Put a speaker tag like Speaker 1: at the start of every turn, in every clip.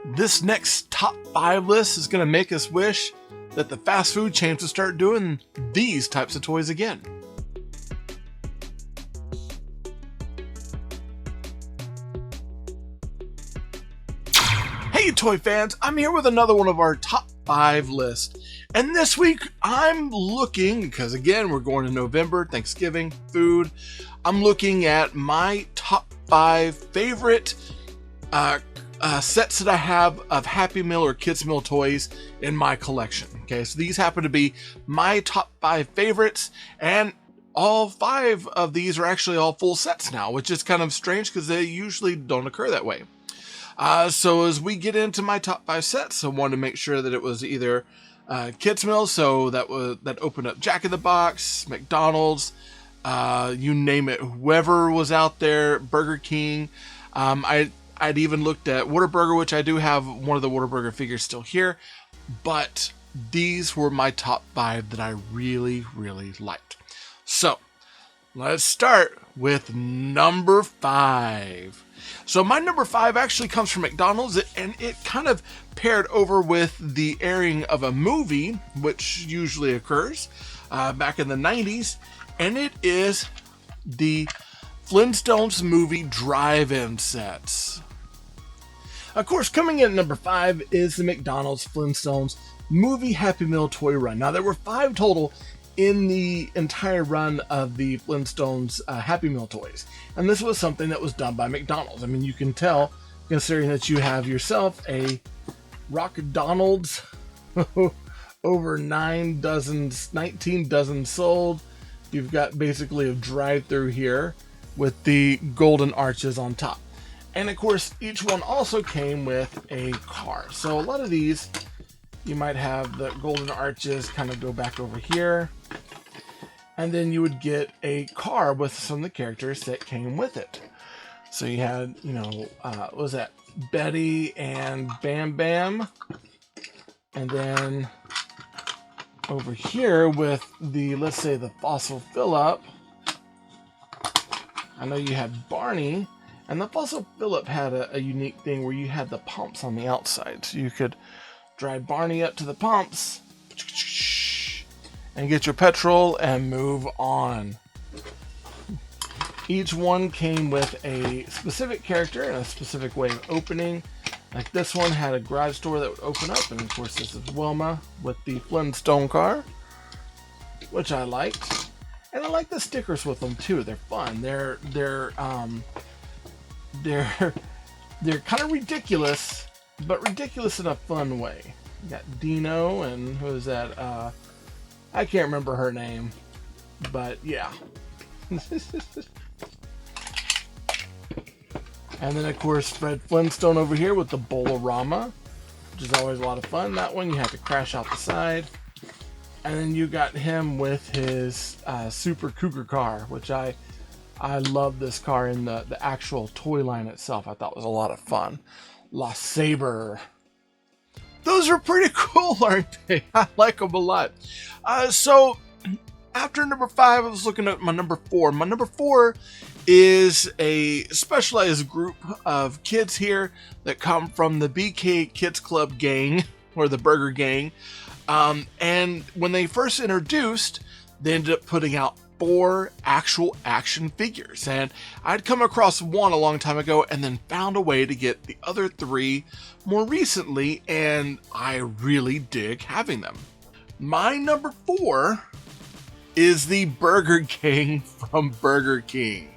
Speaker 1: This next top 5 list is going to make us wish that the fast food chains would start doing these types of toys again. Hey toy fans, I'm here with another one of our top 5 lists. And this week I'm looking, because again we're going to November, Thanksgiving, food, I'm looking at my top 5 favorite sets that I have of Happy Meal or Kids Meal toys in my collection. Okay, so these happen to be my top 5 favorites, and all 5 of these are actually all full sets now, which is kind of strange because they usually don't occur that way. So as we get into my top 5 sets, I wanted to make sure that it was either Kids Meal, so that opened up Jack in the Box, McDonald's, you name it, whoever was out there, Burger King. I'd even looked at Whataburger, which I do have one of the Whataburger figures still here, but these were my top 5 that I really, really liked. So let's start with number 5. So my number 5 actually comes from McDonald's, and it kind of paired over with the airing of a movie, which usually occurs back in the 90s, and it is the Flintstones movie drive-in sets. Of course, coming in at number 5 is the McDonald's Flintstones movie Happy Meal toy run. Now, there were 5 total in the entire run of the Flintstones Happy Meal toys, and this was something that was done by McDonald's. I mean, you can tell, considering that you have yourself a Rock-Donald's over 19 dozen sold. You've got basically a drive-through here with the golden arches on top. And of course, each one also came with a car. So a lot of these, you might have the golden arches kind of go back over here. And then you would get a car with some of the characters that came with it. So you had, what was that? Betty and Bam Bam. And then over here with the, let's say, the Fossil Phillip, I know you had Barney. And the Fossil Phillip had a unique thing where you had the pumps on the outside. So you could drive Barney up to the pumps and get your petrol and move on. Each one came with a specific character and a specific way of opening. Like this one had a garage door that would open up. And of course this is Wilma with the Flintstone car, which I liked. And I like the stickers with them too. They're fun. They're kind of ridiculous, but ridiculous in a fun way. You got Dino and who is that? I can't remember her name, but yeah. And then of course Fred Flintstone over here with the Bolorama, which is always a lot of fun. That one you have to crash out the side. And then you got him with his Super Cougar car, which I love this car in the actual toy line itself. I thought was a lot of fun. La Sabre. Those are pretty cool, aren't they? I like them a lot. So after number 5, I was looking at my number 4. My number 4 is a specialized group of kids here that come from the BK Kids Club gang, or the Burger Gang. And when they first introduced, they ended up putting out 4 actual action figures, and I'd come across one a long time ago and then found a way to get the other 3 more recently, and I really dig having them. My number 4 is the Burger Gang from Burger King.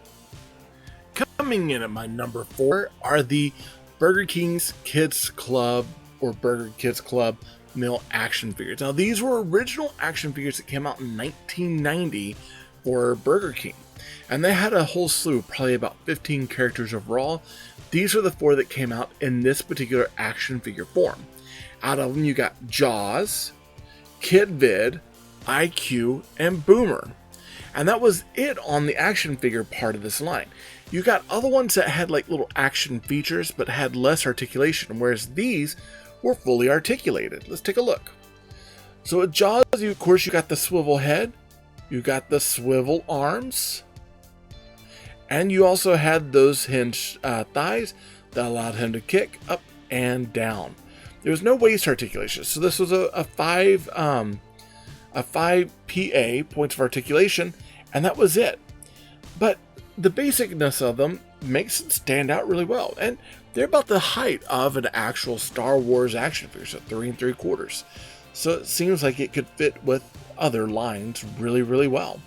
Speaker 1: Coming in at my number 4 are the Burger King's Kids Club or Burger Kids Club Meal action figures. Now these were original action figures that came out in 1990 for Burger King, and they had a whole slew, probably about 15 characters overall. These are the 4 that came out in this particular action figure form. Out of them you got Jaws, Kid Vid, IQ, and Boomer, and that was it on the action figure part of this line. You got other ones that had like little action features but had less articulation, whereas these were fully articulated. Let's take a look. So with Jaws, of course, you got the swivel head, you got the swivel arms, and you also had those hinged thighs that allowed him to kick up and down. There was no waist articulation. So this was a 5 PA, points of articulation, and that was it. But the basicness of them makes it stand out really well. And they're about the height of an actual Star Wars action figure, so 3 3/4. So it seems like it could fit with other lines really, really well.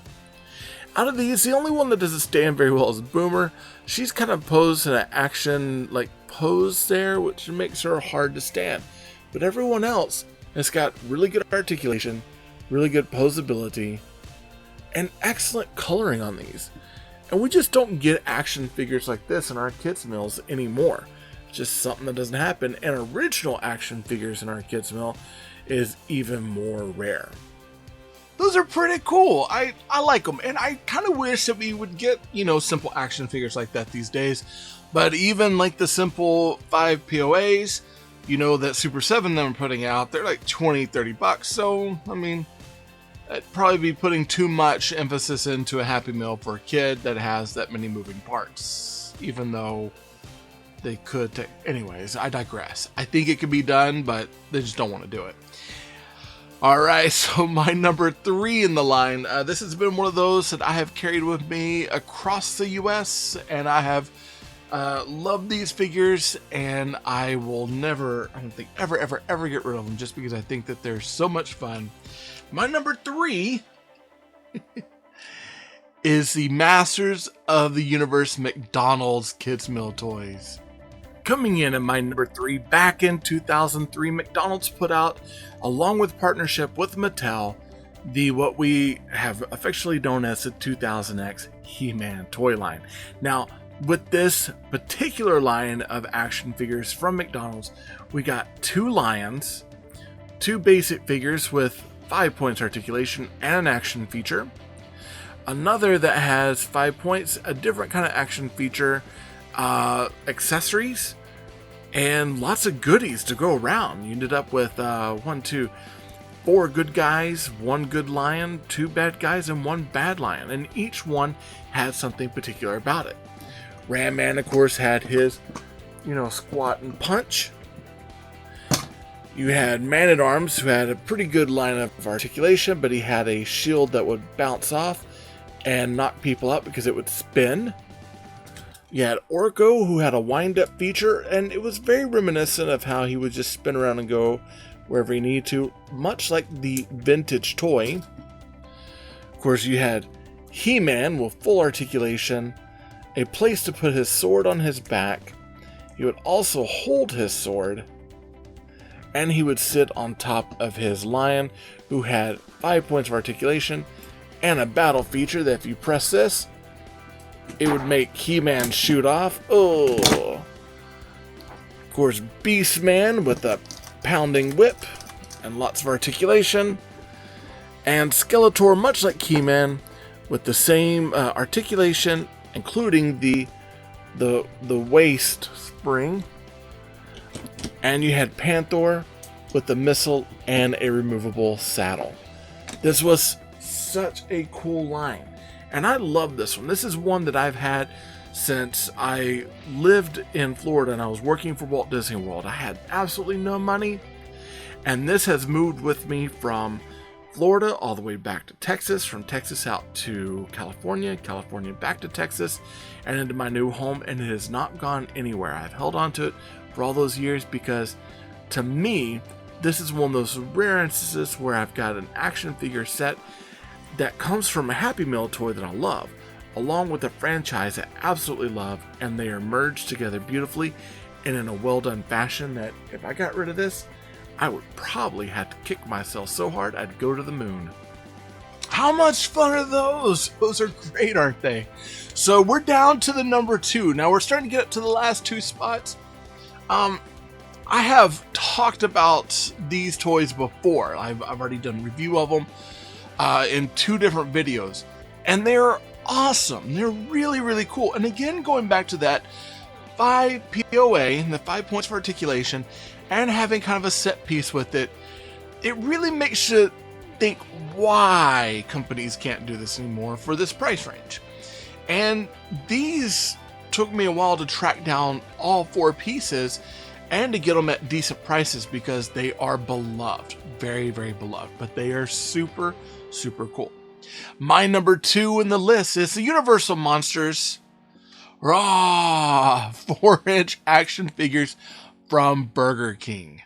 Speaker 1: Out of these, the only one that doesn't stand very well is Boomer. She's kind of posed in an action like pose there, which makes her hard to stand. But everyone else has got really good articulation, really good posability, and excellent coloring on these. And we just don't get action figures like this in our kids' mills anymore. It's just something that doesn't happen. And original action figures in our kids' mill is even more rare. Those are pretty cool. I like them. And I kind of wish that we would get, simple action figures like that these days. But even like the simple 5 POAs, that Super 7 them are putting out, they're like $20-$30. So, I'd probably be putting too much emphasis into a Happy Meal for a kid that has that many moving parts, even though they could take... Anyways, I digress. I think it could be done, but they just don't want to do it. Alright, so my number 3 in the line, this has been one of those that I have carried with me across the US, and I have loved these figures, and I will never, I don't think, ever get rid of them, just because I think that they're so much fun. My number 3 is the Masters of the Universe McDonald's Kids Meal Toys. Coming in at my number 3, back in 2003, McDonald's put out, along with partnership with Mattel, what we have affectionately known as the 2000X He-Man toy line. Now, with this particular line of action figures from McDonald's, we got 2 lions, 2 basic figures with 5 points articulation and an action feature, another that has 5 points, a different kind of action feature, accessories, and lots of goodies to go around. You ended up with 4 good guys, 1 good lion, 2 bad guys, and 1 bad lion, and each one had something particular about it. Ram Man, of course, had his, squat and punch. You had Man-at-Arms, who had a pretty good lineup of articulation, but he had a shield that would bounce off and knock people out because it would spin. You had Orko, who had a wind-up feature, and it was very reminiscent of how he would just spin around and go wherever he needed to, much like the vintage toy. Of course, you had He-Man with full articulation, a place to put his sword on his back. He would also hold his sword, and he would sit on top of his lion, who had 5 points of articulation and a battle feature that if you press this, it would make He-Man shoot off. Oh! Of course, Beast-Man with a pounding whip and lots of articulation. And Skeletor, much like He-Man, with the same articulation, including the waist spring. And you had Panther with the missile and a removable saddle. This was such a cool line. And I love this one. This is one that I've had since I lived in Florida and I was working for Walt Disney World. I had absolutely no money. And this has moved with me from Florida all the way back to Texas, from Texas out to California, California back to Texas, and into my new home. And it has not gone anywhere. I've held on to it for all those years because, to me, this is one of those rare instances where I've got an action figure set that comes from a Happy Meal toy that I love, along with a franchise I absolutely love, and they are merged together beautifully and in a well done fashion that if I got rid of this, I would probably have to kick myself so hard I'd go to the moon. How much fun are those? Those are great, aren't they? So we're down to the number 2. Now we're starting to get up to the last 2 spots. I have talked about these toys before. I've already done a review of them in 2 different videos, and they're awesome. They're really, really cool. And again, going back to that 5 POA, the 5 points for articulation, and having kind of a set piece with it, it really makes you think why companies can't do this anymore for this price range. And these took me a while to track down all 4 pieces, and to get them at decent prices because they are beloved, very, very beloved, but they are super, super cool. My number 2 in the list is the Universal Monsters Raw 4-inch action figures from Burger King.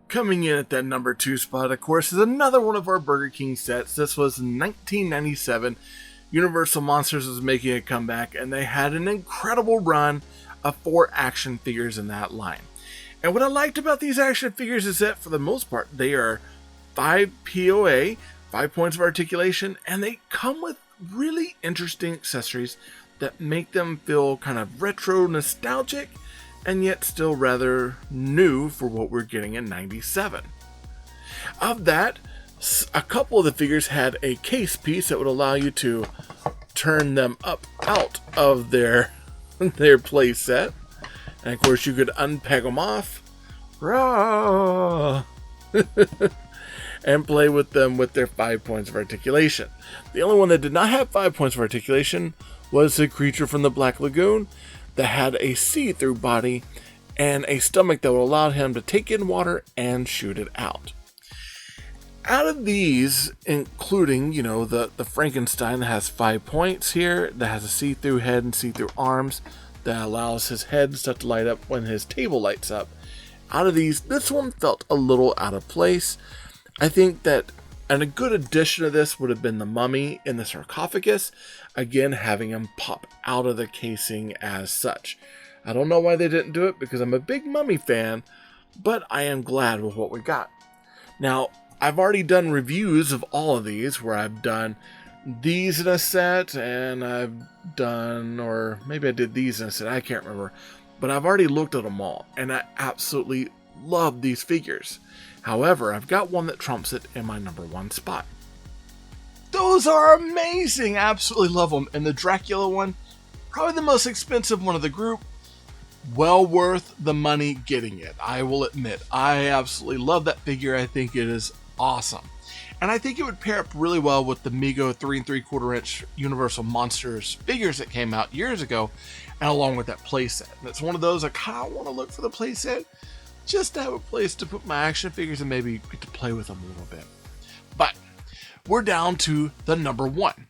Speaker 1: Coming in at that number 2 spot, of course, is another one of our Burger King sets. This was 1997. Universal Monsters was making a comeback, and they had an incredible run of 4 action figures in that line. And what I liked about these action figures is that, for the most part, they are 5 POA, 5 points of articulation, and they come with really interesting accessories that make them feel kind of retro nostalgic and yet still rather new for what we're getting in 97. Of that, a couple of the figures had a case piece that would allow you to turn them up out of their play set. And of course you could unpeg them off and play with them with their 5 points of articulation. The only one that did not have 5 points of articulation was the creature from the Black Lagoon that had a see-through body and a stomach that would allow him to take in water and shoot it out. Out of these, including, the Frankenstein that has 5 points here, that has a see-through head and see-through arms, that allows his head stuff to light up when his table lights up. Out of these, this one felt a little out of place. I think that a good addition to this would have been the mummy in the sarcophagus, again having him pop out of the casing as such. I don't know why they didn't do it because I'm a big mummy fan, but I am glad with what we got. Now, I've already done reviews of all of these where I've done these in a set and I've done, or maybe I did these in a set, I can't remember, but I've already looked at them all and I absolutely love these figures. However, I've got one that trumps it in my number 1 spot. Those are amazing! I absolutely love them. And the Dracula one, probably the most expensive one of the group. Well worth the money getting it, I will admit. I absolutely love that figure. I think it is awesome. And I think it would pair up really well with the Mego 3 3/4 inch Universal Monsters figures that came out years ago, and along with that playset. And it's one of those I kind of want to look for the playset, just to have a place to put my action figures and maybe get to play with them a little bit. But we're down to the number 1.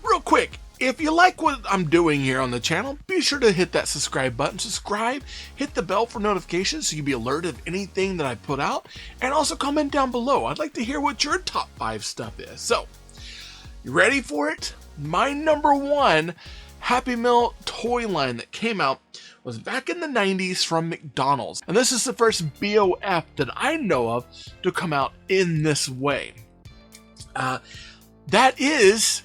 Speaker 1: Real quick, if you like what I'm doing here on the channel, be sure to hit that subscribe button. Subscribe, hit the bell for notifications so you'll be alerted of anything that I put out, and also comment down below. I'd like to hear what your top 5 stuff is. So, you ready for it? My number 1 Happy Meal toy line that came out was back in the 90s from McDonald's. And this is the first BOF that I know of to come out in this way. That is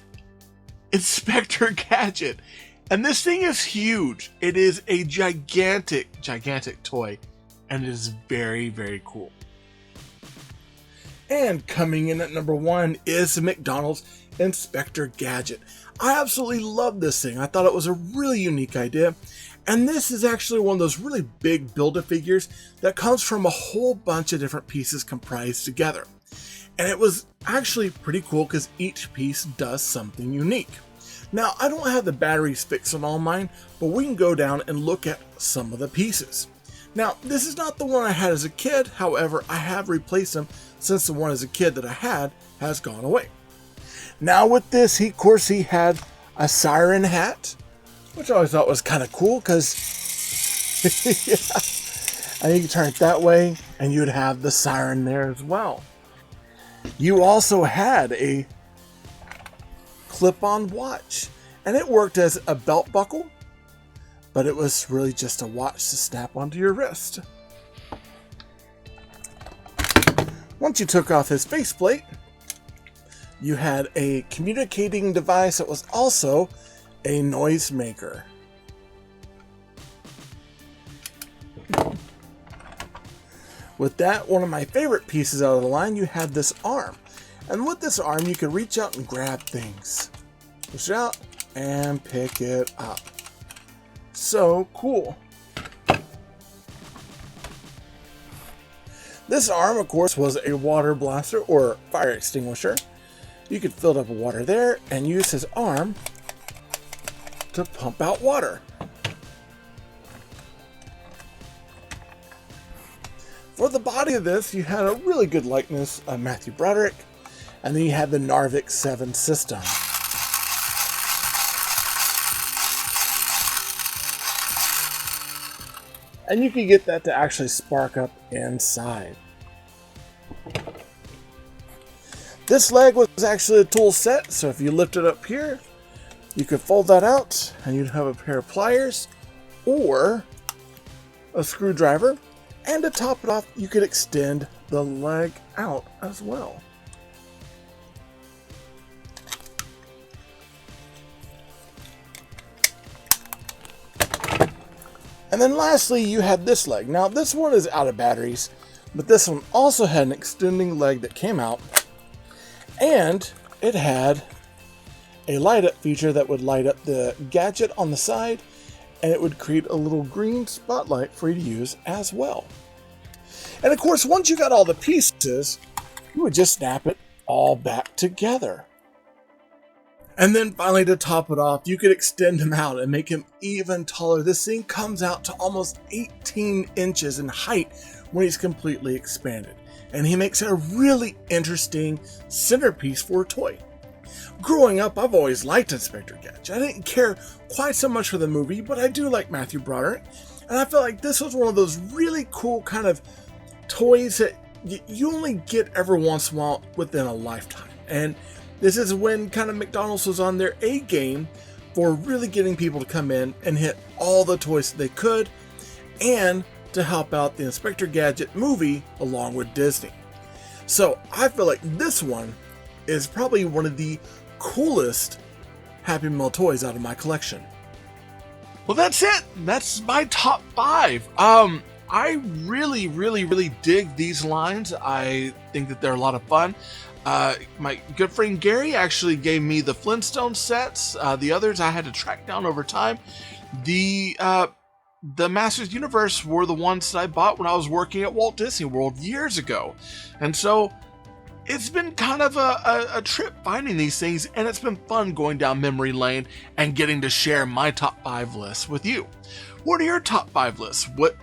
Speaker 1: Inspector Gadget. And this thing is huge. It is a gigantic toy. And it is very, very cool. And coming in at number 1 is the McDonald's Inspector Gadget. I absolutely love this thing. I thought it was a really unique idea. And this is actually one of those really big Build-A-Figures that comes from a whole bunch of different pieces comprised together. And it was actually pretty cool because each piece does something unique. Now, I don't have the batteries fixed on all mine, but we can go down and look at some of the pieces. Now, this is not the one I had as a kid, however, I have replaced them since the one as a kid that I had has gone away. Now with this, he had a siren hat, which I always thought was kind of cool because yeah, and you can turn it that way and you'd have the siren there as well. You also had a clip-on watch, and it worked as a belt buckle, but it was really just a watch to snap onto your wrist. Once you took off his faceplate, you had a communicating device that was also a noise maker. With that, one of my favorite pieces out of the line, you had this arm. And with this arm, you could reach out and grab things. Push it out and pick it up. So cool. This arm, of course, was a water blaster or fire extinguisher. You could fill it up with water there and use his arm to pump out water. For the body of this, you had a really good likeness of Matthew Broderick, and then you had the Narvik 7 system. And you can get that to actually spark up inside. This leg was actually a tool set, so if you lift it up here, you could fold that out and you'd have a pair of pliers or a screwdriver. And to top it off, you could extend the leg out as well. And then lastly, you had this leg. Now this one is out of batteries, but this one also had an extending leg that came out, and it had a light up feature that would light up the gadget on the side, and it would create a little green spotlight for you to use as well. And of course, once you got all the pieces, you would just snap it all back together. And then finally, to top it off, you could extend him out and make him even taller. This thing comes out to almost 18 inches in height when he's completely expanded. And he makes it a really interesting centerpiece for a toy. Growing up, I've always liked Inspector Gadget. I didn't care quite so much for the movie, but I do like Matthew Broderick. And I felt like this was one of those really cool kind of toys that you only get every once in a while within a lifetime. And this is when kind of McDonald's was on their A game for really getting people to come in and hit all the toys that they could, and to help out the Inspector Gadget movie along with Disney. So I feel like this one is probably one of the coolest Happy Meal toys out of my collection. Well, that's it. That's my top 5. I really dig these lines. I think that they're a lot of fun. My good friend Gary actually gave me the Flintstone sets. The others I had to track down over time. The Masters Universe were the ones that I bought when I was working at Walt Disney World years ago. And so it's been kind of a trip finding these things, and it's been fun going down memory lane and getting to share my top 5 lists with you. What are your top 5 lists? What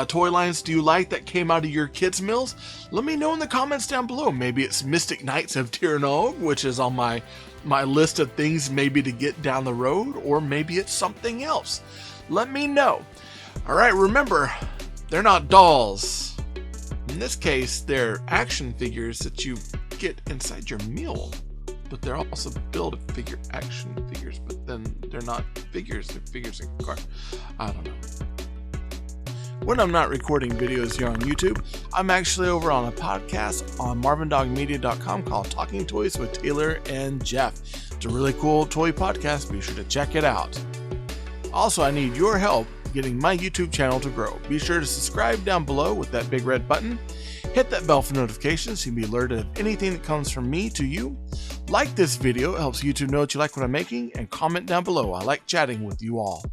Speaker 1: toy lines do you like that came out of your kids' meals? Let me know in the comments down below. Maybe it's Mystic Knights of Tir-Na-Og, which is on my list of things maybe to get down the road, or maybe it's something else. Let me know. All right, remember, they're not dolls. In this case, they're action figures that you get inside your meal. But they're also build-a-figure action figures, but then they're not figures, they're figures in a car. I don't know. When I'm not recording videos here on YouTube, I'm actually over on a podcast on marvindogmedia.com called Talking Toys with Taylor and Jeff. It's a really cool toy podcast. Be sure to check it out. Also, I need your help getting my YouTube channel to grow. Be sure to subscribe down below with that big red button. Hit that bell for notifications so you can be alerted of anything that comes from me to you. Like this video, it helps YouTube know that you like what I'm making, and comment down below. I like chatting with you all.